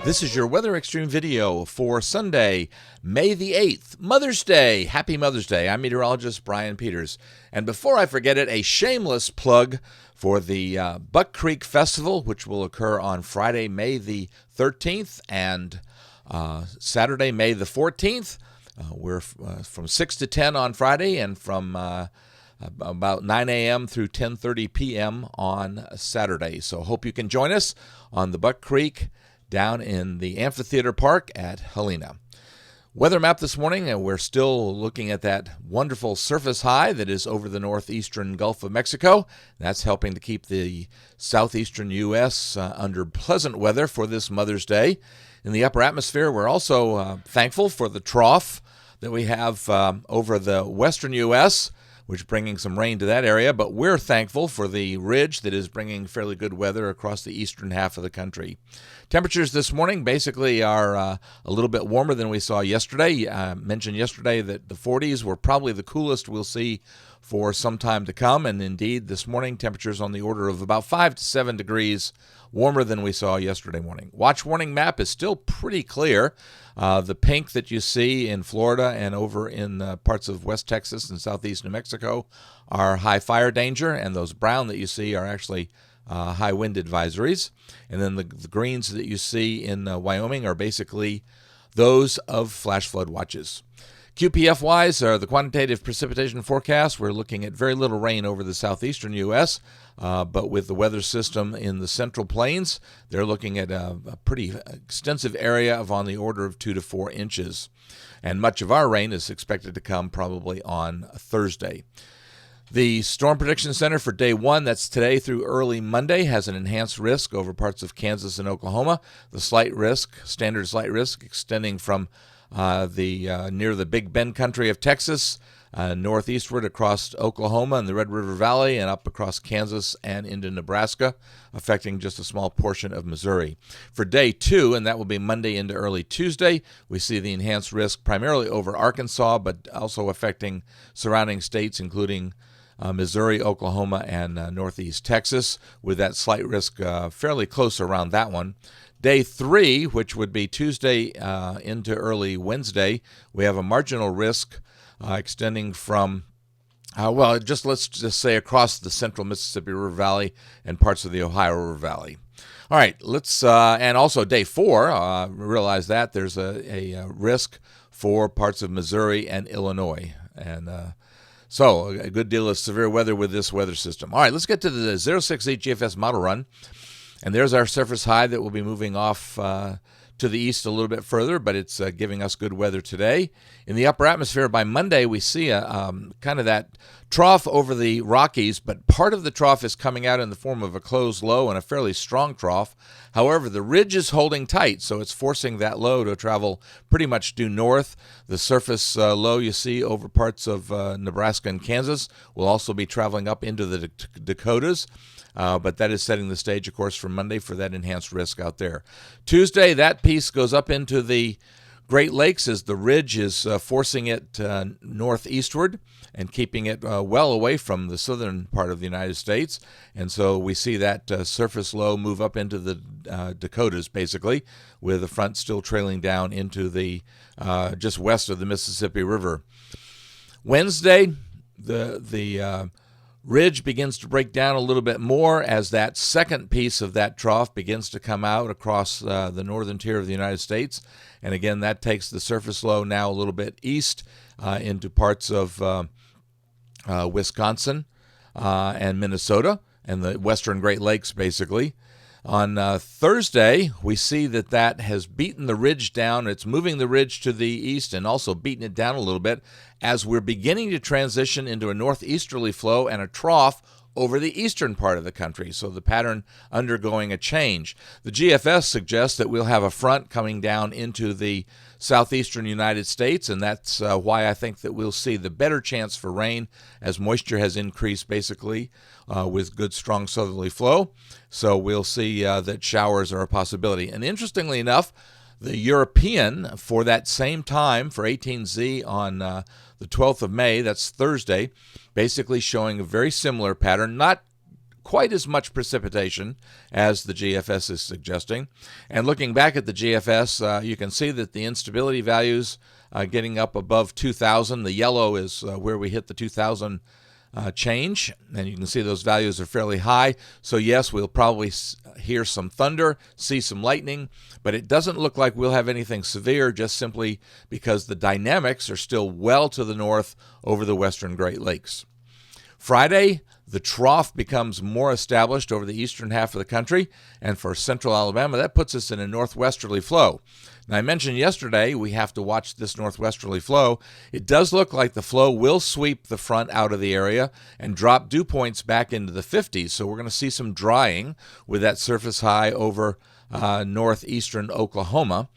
This is your Weather Xtreme video for Sunday, May the 8th, Mother's Day. Happy Mother's Day. I'm meteorologist Brian Peters. And before I forget it, a shameless plug for the Buck Creek Festival, which will occur on Friday, May the 13th and Saturday, May the 14th. We're from 6 to 10 on Friday and from about 9 a.m. through 10:30 p.m. on Saturday. So hope you can join us on the Buck Creek down in the amphitheater park at Helena. Weather map this morning, and we're still looking at that wonderful surface high that is over the northeastern Gulf of Mexico. That's helping to keep the southeastern U.S. Under pleasant weather for this Mother's Day. In the upper atmosphere, we're also thankful for the trough that we have over the western U.S., which is bringing some rain to that area, but we're thankful for the ridge that is bringing fairly good weather across the eastern half of the country. Temperatures this morning basically are a little bit warmer than we saw yesterday. I mentioned yesterday that the 40s were probably the coolest we'll see for some time to come, and indeed this morning temperatures on the order of about 5 to 7 degrees warmer than we saw yesterday morning. Watch warning map is still pretty clear. The pink that you see in Florida and over in parts of West Texas and southeast New Mexico are high fire danger, and those brown that you see are actually high wind advisories. And then the greens that you see in Wyoming are basically those of flash flood watches. QPF-wise, the quantitative precipitation forecast, we're looking at very little rain over the southeastern U.S., but with the weather system in the central plains, they're looking at a pretty extensive area of on the order of 2 to 4 inches. And much of our rain is expected to come probably on Thursday. The Storm Prediction Center for day 1, that's today through early Monday, has an enhanced risk over parts of Kansas and Oklahoma. The standard slight risk, extending from near the Big Bend country of Texas, northeastward across Oklahoma and the Red River Valley, and up across Kansas and into Nebraska, affecting just a small portion of Missouri. For day 2, and that will be Monday into early Tuesday, we see the enhanced risk primarily over Arkansas, but also affecting surrounding states, including Missouri, Oklahoma, and northeast Texas, with that slight risk fairly close around that one. Day 3, which would be Tuesday into early Wednesday, we have a marginal risk extending from, let's just say across the central Mississippi River Valley and parts of the Ohio River Valley. All right, and also day 4, realize that there's a risk for parts of Missouri and Illinois. And so a good deal of severe weather with this weather system. All right, let's get to the 068 GFS model run. And there's our surface high that will be moving off to the east a little bit further, but it's giving us good weather today. In the upper atmosphere, by Monday, we see a kind of that trough over the Rockies, but part of the trough is coming out in the form of a closed low and a fairly strong trough. However, the ridge is holding tight, so it's forcing that low to travel pretty much due north. The surface low you see over parts of Nebraska and Kansas will also be traveling up into the Dakotas. But that is setting the stage, of course, for Monday for that enhanced risk out there. Tuesday, that piece goes up into the Great Lakes as the ridge is forcing it northeastward and keeping it well away from the southern part of the United States. And so we see that surface low move up into the Dakotas, basically, with the front still trailing down into the just west of the Mississippi River. Wednesday, the ridge begins to break down a little bit more as that second piece of that trough begins to come out across the northern tier of the United States. And again, that takes the surface low now a little bit east into parts of Wisconsin and Minnesota and the western Great Lakes, basically. On Thursday, we see that has beaten the ridge down. It's moving the ridge to the east and also beating it down a little bit as we're beginning to transition into a northeasterly flow and a trough over the eastern part of the country, so the pattern undergoing a change. The GFS suggests that we'll have a front coming down into the southeastern United States, and that's why I think that we'll see the better chance for rain as moisture has increased, basically, with good, strong southerly flow. So we'll see that showers are a possibility. And interestingly enough, the European, for that same time, for 18Z on the 12th of May, that's Thursday, basically showing a very similar pattern, not quite as much precipitation as the GFS is suggesting. And looking back at the GFS, you can see that the instability values getting up above 2,000. The yellow is where we hit the 2,000 change, and you can see those values are fairly high. So yes, we'll probably hear some thunder, see some lightning, but it doesn't look like we'll have anything severe, just simply because the dynamics are still well to the north over the western Great Lakes. Friday, the trough becomes more established over the eastern half of the country, and for central Alabama, that puts us in a northwesterly flow. Now, I mentioned yesterday we have to watch this northwesterly flow. It does look like the flow will sweep the front out of the area and drop dew points back into the 50s, so we're going to see some drying with that surface high over northeastern Oklahoma.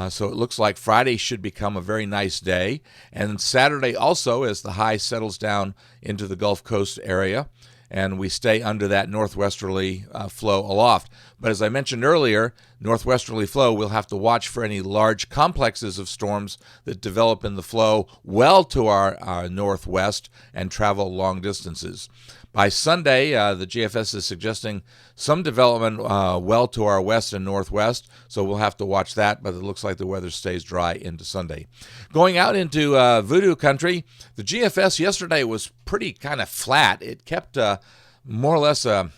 So it looks like Friday should become a very nice day. And Saturday also, as the high settles down into the Gulf Coast area, and we stay under that northwesterly flow aloft. But as I mentioned earlier, northwesterly flow, we'll have to watch for any large complexes of storms that develop in the flow well to our northwest and travel long distances. By Sunday, the GFS is suggesting some development well to our west and northwest, so we'll have to watch that, but it looks like the weather stays dry into Sunday. Going out into voodoo country, the GFS yesterday was pretty kind of flat. It kept more or less a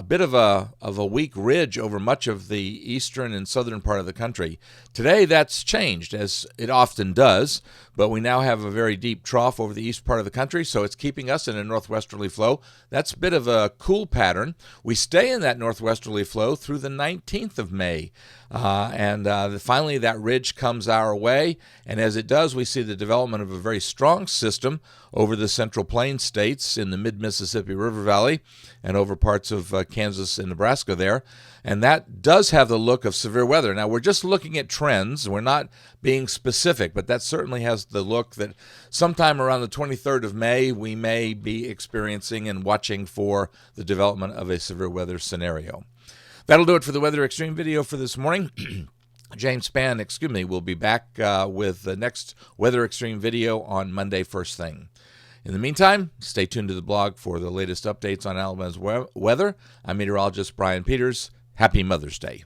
bit of a weak ridge over much of the eastern and southern part of the country. Today, that's changed, as it often does, but we now have a very deep trough over the east part of the country, so it's keeping us in a northwesterly flow. That's a bit of a cool pattern. We stay in that northwesterly flow through the 19th of May, and finally that ridge comes our way, and as it does, we see the development of a very strong system over the Central Plains states in the mid-Mississippi River Valley and over parts of Kansas and Nebraska there. And that does have the look of severe weather. Now, we're just looking at trends. We're not being specific, but that certainly has the look that sometime around the 23rd of May, we may be experiencing and watching for the development of a severe weather scenario. That'll do it for the Weather Extreme video for this morning. James Spann, will be back with the next Weather Extreme video on Monday first thing. In the meantime, stay tuned to the blog for the latest updates on Alabama's weather. I'm meteorologist Brian Peters. Happy Mother's Day.